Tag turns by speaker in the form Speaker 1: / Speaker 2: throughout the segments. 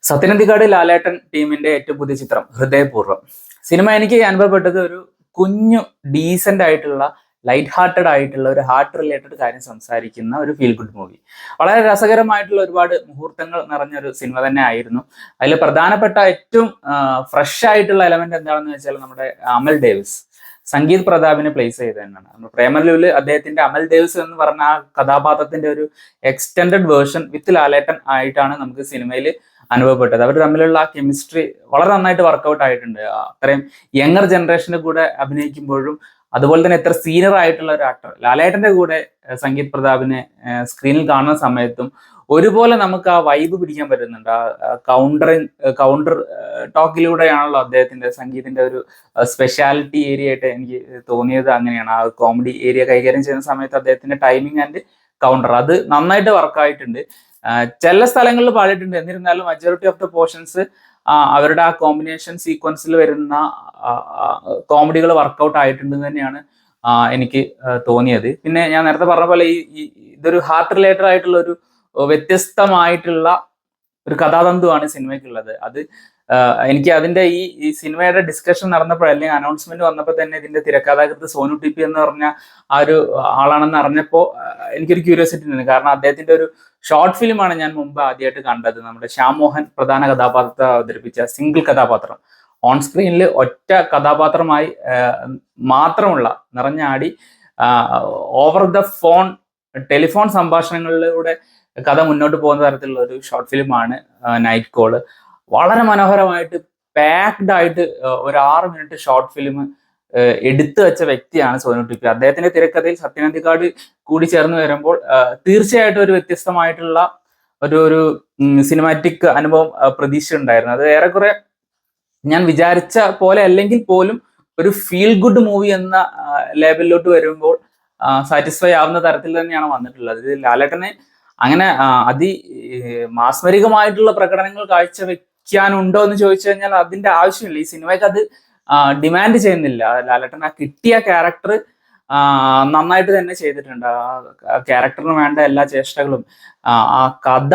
Speaker 1: സത്യനന്ദിക്കാട് ലാലേട്ടൻ ടീമിന്റെ ഏറ്റവും പുതിയ ചിത്രം ഹൃദയപൂർവ്വം സിനിമ എനിക്ക് അനുഭവപ്പെട്ടത് ഒരു കുഞ്ഞു ഡീസന്റ് ആയിട്ടുള്ള ലൈറ്റ് ഹാർട്ടഡ് ആയിട്ടുള്ള ഒരു ഹാർട്ട് റിലേറ്റഡ് കാര്യം സംസാരിക്കുന്ന ഒരു ഫീൽ ഗുഡ് മൂവി. വളരെ രസകരമായിട്ടുള്ള ഒരുപാട് മുഹൂർത്തങ്ങൾ നിറഞ്ഞൊരു സിനിമ തന്നെ ആയിരുന്നു. അതിൽ പ്രധാനപ്പെട്ട ഏറ്റവും ഫ്രഷ് ആയിട്ടുള്ള എലമെന്റ് എന്താണെന്ന് വെച്ചാൽ നമ്മുടെ അമൽ ഡേവിസ് സംഗീത് പ്രതാപിനെ പ്ലേസ് ചെയ്ത് തന്നെയാണ്. പ്രേമലുവില് അദ്ദേഹത്തിന്റെ അമൽ ഡേവിസ് എന്ന് പറഞ്ഞ ആ കഥാപാത്രത്തിന്റെ ഒരു എക്സ്റ്റെൻഡഡ് വേർഷൻ വിത്ത് ലാലേട്ടൻ ആയിട്ടാണ് നമുക്ക് സിനിമയിൽ അനുഭവപ്പെട്ടത്. അവർ തമ്മിലുള്ള ആ കെമിസ്ട്രി വളരെ നന്നായിട്ട് വർക്കൗട്ട് ആയിട്ടുണ്ട്. അത്രയും യങ്ങർ ജനറേഷന്റെ കൂടെ അഭിനയിക്കുമ്പോഴും അതുപോലെ തന്നെ എത്ര സീനിയർ ആയിട്ടുള്ള ഒരു ആക്ടർ ലാലേട്ടന്റെ കൂടെ സംഗീത് പ്രതാപിനെ സ്ക്രീനിൽ കാണുന്ന സമയത്തും ഒരുപോലെ നമുക്ക് ആ വൈബ് പിടിക്കാൻ പറ്റുന്നുണ്ട്. ആ കൗണ്ടർ ടോക്കിലൂടെയാണല്ലോ അദ്ദേഹത്തിന്റെ സംഗീതിന്റെ ഒരു സ്പെഷ്യാലിറ്റി ഏരിയ ആയിട്ട് എനിക്ക് തോന്നിയത്. അങ്ങനെയാണ് ആ കോമഡി ഏരിയ കൈകാര്യം ചെയ്യുന്ന സമയത്ത് അദ്ദേഹത്തിന്റെ ടൈമിംഗ് ആൻഡ് കൗണ്ടർ അത് നന്നായിട്ട് വർക്കായിട്ടുണ്ട്. ചില സ്ഥലങ്ങളിൽ പാടിയിട്ടുണ്ട്, എന്നിരുന്നാലും മജോറിറ്റി ഓഫ് ദ പോർഷൻസ് അവരുടെ ആ കോമ്പിനേഷൻ സീക്വൻസിൽ വരുന്ന കോമഡികൾ വർക്കൗട്ട് ആയിട്ടുണ്ട് തന്നെയാണ് എനിക്ക് തോന്നിയത്. പിന്നെ ഞാൻ നേരത്തെ പറഞ്ഞ പോലെ ഇതൊരു ഹാർട്ട് റിലേറ്റഡ് ആയിട്ടുള്ള ഒരു വ്യത്യസ്തമായിട്ടുള്ള ഒരു കഥാതന്തുവാണ് സിനിമയ്ക്കുള്ളത്. അത് എനിക്ക് അതിന്റെ ഈ സിനിമയുടെ ഡിസ്കഷൻ നടന്നപ്പോൾ അല്ലെങ്കിൽ അനൗൺസ്മെന്റ് വന്നപ്പോൾ തന്നെ ഇതിന്റെ തിരക്കഥാകൃത്ത് സോനു ടി പി എന്ന് പറഞ്ഞ ആ ഒരു ആളാണെന്ന് അറിഞ്ഞപ്പോൾ എനിക്കൊരു ക്യൂരിയോസിറ്റി ഉണ്ട്. കാരണം അദ്ദേഹത്തിന്റെ ഒരു ഷോർട്ട് ഫിലിമാണ് ഞാൻ മുമ്പ് ആദ്യമായിട്ട് കണ്ടത്. നമ്മുടെ ശ്യാം മോഹൻ പ്രധാന കഥാപാത്രത്തെ അവതരിപ്പിച്ച സിംഗിൾ കഥാപാത്രം, ഓൺ സ്ക്രീനിൽ ഒറ്റ കഥാപാത്രമായി മാത്രമുള്ള നിറഞ്ഞാടി ഓവർ ദ ഫോൺ ടെലിഫോൺ സംഭാഷണങ്ങളിലൂടെ കഥ മുന്നോട്ട് പോകുന്ന തരത്തിലുള്ള ഒരു ഷോർട്ട് ഫിലിമാണ് നൈറ്റ് കോള്. വളരെ മനോഹരമായിട്ട് പാക്ഡ് ആയിട്ട് ഒരു 6 മിനിറ്റ് ഷോർട്ട് ഫിലിം എടുത്തു വെച്ച വ്യക്തിയാണ് സോനു ടി പി. അദ്ദേഹത്തിന്റെ തിരക്കഥയിൽ സത്യനന്ദിക്കാട് കൂടി ചേർന്ന് വരുമ്പോൾ തീർച്ചയായിട്ടും ഒരു വ്യത്യസ്തമായിട്ടുള്ള ഒരു സിനിമാറ്റിക് അനുഭവം പ്രതീക്ഷ ഉണ്ടായിരുന്നു. അത് ഏറെക്കുറെ ഞാൻ വിചാരിച്ച പോലെ അല്ലെങ്കിൽ പോലും ഒരു ഫീൽ ഗുഡ് മൂവി എന്ന ലേബലിലോട്ട് വരുമ്പോൾ സാറ്റിസ്ഫൈ ആവുന്ന തരത്തിൽ തന്നെയാണ് വന്നിട്ടുള്ളത്. ഇത് ലാലേട്ടനെ അങ്ങനെ മാസ്മരികമായിട്ടുള്ള പ്രകടനങ്ങൾ കാഴ്ചവെക്കാനുണ്ടോ എന്ന് ചോദിച്ചു കഴിഞ്ഞാൽ അതിന്റെ ആവശ്യമില്ല. ഈ സിനിമയ്ക്ക് അത് ഡിമാൻഡ് ചെയ്യുന്നില്ല. ലാലേട്ടൻ ആ കിട്ടിയ ക്യാരക്ടർ നന്നായിട്ട് തന്നെ ചെയ്തിട്ടുണ്ട്. ആ ക്യാരക്ടറിന് വേണ്ട എല്ലാ ചേഷ്ടകളും, ആ കഥ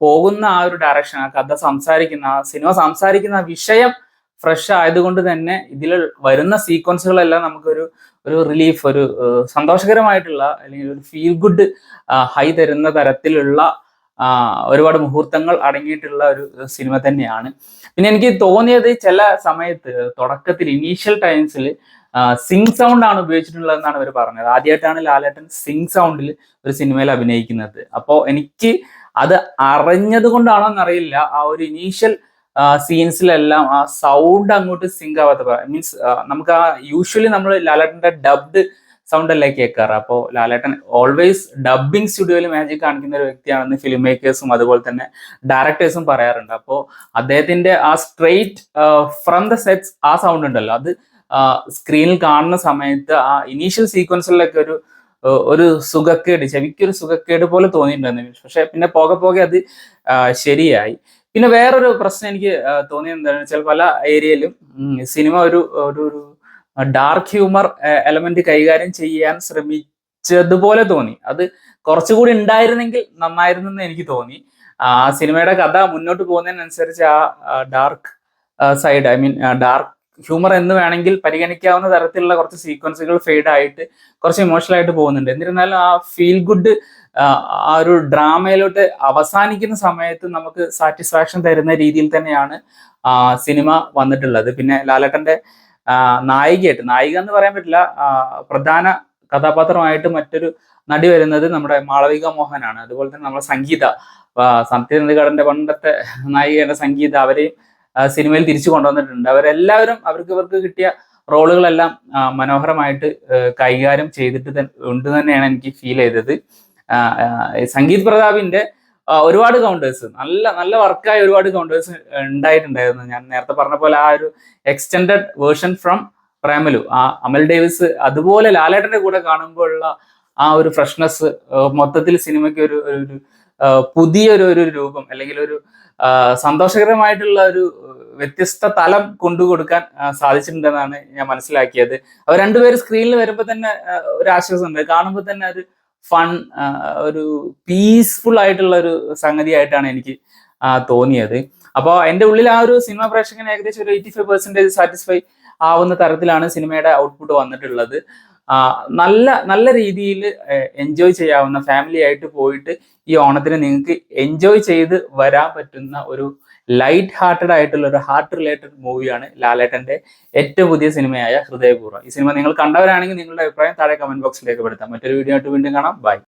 Speaker 1: പോകുന്ന ആ ഒരു ഡയറക്ഷൻ, ആ കഥ സംസാരിക്കുന്ന ആ സിനിമ സംസാരിക്കുന്ന വിഷയം ഫ്രഷ് ആയതുകൊണ്ട് തന്നെ ഇതിൽ വരുന്ന സീക്വൻസുകളെല്ലാം നമുക്കൊരു റിലീഫ്, ഒരു സന്തോഷകരമായിട്ടുള്ള അല്ലെങ്കിൽ ഒരു ഫീൽ ഗുഡ് ഹൈ തരുന്ന തരത്തിലുള്ള ഒരുപാട് മുഹൂർത്തങ്ങൾ അടങ്ങിയിട്ടുള്ള ഒരു സിനിമ തന്നെയാണ്. പിന്നെ എനിക്ക് തോന്നിയത് ചില സമയത്ത് തുടക്കത്തിൽ ഇനീഷ്യൽ ടൈംസിൽ സിങ് സൗണ്ട് ആണ് ഉപയോഗിച്ചിട്ടുള്ളതെന്നാണ് അവർ പറഞ്ഞത്. ആദ്യമായിട്ടാണ് ലാലേട്ടൻ സിങ് സൗണ്ടിൽ ഒരു സിനിമയിൽ അഭിനയിക്കുന്നത്. അപ്പോൾ എനിക്ക് അത് അറിഞ്ഞത് കൊണ്ടാണോ എന്നറിയില്ല, ആ ഒരു ഇനീഷ്യൽ സീൻസിലെല്ലാം ആ സൗണ്ട് അങ്ങോട്ട് സിങ്ക് ആവാത്ത മീൻസ് നമുക്ക് ആ യൂഷ്വലി നമ്മൾ ലാലേട്ടന്റെ ഡബ്ഡ് സൗണ്ട് അല്ലേ കേൾക്കാറ്. അപ്പോൾ ലാലേട്ടൻ ഓൾവേസ് ഡബ്ബിംഗ് സ്റ്റുഡിയോയിൽ മാജിക് കാണിക്കുന്ന ഒരു വ്യക്തിയാണെന്ന് ഫിലിം മേക്കേഴ്സും അതുപോലെ തന്നെ ഡയറക്ടേഴ്സും പറയാറുണ്ട്. അപ്പോൾ അദ്ദേഹത്തിന്റെ ആ സ്ട്രെയിറ്റ് ഫ്രം ദ സെറ്റ്സ് ആ സൗണ്ട് ഉണ്ടല്ലോ, അത് സ്ക്രീനിൽ കാണുന്ന സമയത്ത് ആ ഇനീഷ്യൽ സീക്വൻസിലൊക്കെ ഒരു സുഖക്കേട്, ചെവിക്കൊരു സുഖക്കേട് പോലെ തോന്നിയിട്ടുണ്ടായിരുന്നു. പക്ഷെ പിന്നെ പോകെ പോകെ അത് ശരിയായി. പിന്നെ വേറൊരു പ്രശ്നം എനിക്ക് തോന്നിയത് എന്താണെന്ന് വെച്ചാൽ പല ഏരിയയിലും സിനിമ ഒരു ഡാർക്ക് ഹ്യൂമർ എലമെന്റ് കൈകാര്യം ചെയ്യാൻ ശ്രമിച്ചതുപോലെ തോന്നി. അത് കുറച്ചുകൂടി ഉണ്ടായിരുന്നെങ്കിൽ നന്നായിരുന്നു എന്ന് എനിക്ക് തോന്നി. ആ സിനിമയുടെ കഥ മുന്നോട്ട് പോകുന്നതിനനുസരിച്ച് ആ dark side, I mean dark humour എന്ന് വേണമെങ്കിൽ പരിഗണിക്കാവുന്ന തരത്തിലുള്ള കുറച്ച് സീക്വൻസുകൾ ഫെയ്ഡ് ആയിട്ട് കുറച്ച് ഇമോഷണൽ ആയിട്ട് പോകുന്നുണ്ട്. എന്നിരുന്നാലും ആ ഫീൽ ഗുഡ് ആ ഒരു ഡ്രാമയിലോട്ട് അവസാനിക്കുന്ന സമയത്ത് നമുക്ക് സാറ്റിസ്ഫാക്ഷൻ തരുന്ന രീതിയിൽ തന്നെയാണ് സിനിമ വന്നിട്ടുള്ളത്. പിന്നെ ലാലേട്ടന്റെ നായിക എന്ന് പറയാൻ പറ്റില്ല, പ്രധാന കഥാപാത്രമായിട്ട് മറ്റൊരു നടി വരുന്നത് നമ്മുടെ മാളവിക മോഹനാണ്. അതുപോലെ തന്നെ നമ്മുടെ സംഗീത, സത്യനന്ദിക്കാടിന്റെ പണ്ടത്തെ നായികയുടെ സംഗീത, അവരെയും സിനിമയിൽ തിരിച്ചു കൊണ്ടുവന്നിട്ടുണ്ട്. അവരെല്ലാവരും ഇവർക്ക് കിട്ടിയ റോളുകളെല്ലാം മനോഹരമായിട്ട് കൈകാര്യം ചെയ്തിട്ട് ഉണ്ട് തന്നെയാണ് എനിക്ക് ഫീൽ ചെയ്തത്. സംഗീത് പ്രതാപിന്റെ ഒരുപാട് കൗണ്ടേഴ്സ്, നല്ല വർക്കായ ഒരുപാട് കൗണ്ടേഴ്സ് ഉണ്ടായിട്ടുണ്ടായിരുന്നു. ഞാൻ നേരത്തെ പറഞ്ഞ പോലെ ആ ഒരു എക്സ്റ്റെൻഡഡ് വേർഷൻ ഫ്രം പ്രേമലു, ആ അമൽ ഡേവിസ്, അതുപോലെ ലാലേട്ടന്റെ കൂടെ കാണുമ്പോഴുള്ള ആ ഒരു ഫ്രഷ്നെസ് മൊത്തത്തിൽ സിനിമയ്ക്ക് ഒരു പുതിയൊരു രൂപം അല്ലെങ്കിൽ ഒരു സന്തോഷകരമായിട്ടുള്ള ഒരു വ്യത്യസ്ത തലം കൊണ്ടുകൊടുക്കാൻ സാധിച്ചിട്ടുണ്ടെന്നാണ് ഞാൻ മനസ്സിലാക്കിയത്. അവർ രണ്ടുപേരും സ്ക്രീനിൽ വരുമ്പോൾ തന്നെ ഒരു ആശ്വാസമുണ്ട്, കാണുമ്പോൾ തന്നെ ഒരു ഫൺ, ഒരു പീസ്ഫുൾ ആയിട്ടുള്ള ഒരു സംഗതിയായിട്ടാണ് എനിക്ക് തോന്നിയത്. അപ്പോൾ എൻ്റെ ഉള്ളിൽ ആ ഒരു സിനിമ പ്രേക്ഷകൻ ഏകദേശം ഒരു 85% സാറ്റിസ്ഫൈ ആവുന്ന തരത്തിലാണ് സിനിമയുടെ ഔട്ട്പുട്ട് വന്നിട്ടുള്ളത്. നല്ല നല്ല രീതിയിൽ എൻജോയ് ചെയ്യാവുന്ന, ഫാമിലി ആയിട്ട് പോയിട്ട് ഈ ഓണത്തിന് നിങ്ങൾക്ക് എൻജോയ് ചെയ്ത് വരാൻ പറ്റുന്ന ഒരു ലൈറ്റ് ഹാർട്ടഡ് ആയിട്ടുള്ള ഒരു ഹാർട്ട് റിലേറ്റഡ് മൂവിയാണ് ലാലേട്ടന്റെ ഏറ്റവും പുതിയ സിനിമയായ ഹൃദയപൂർവ്വം. ഈ സിനിമ നിങ്ങൾ കണ്ടവരാണെങ്കിൽ നിങ്ങളുടെ അഭിപ്രായം താഴെ കമന്റ് ബോക്സിൽ രേഖപ്പെടുത്താം. മറ്റൊരു വീഡിയോ ആയിട്ട് വീണ്ടും കാണാം. ബൈ.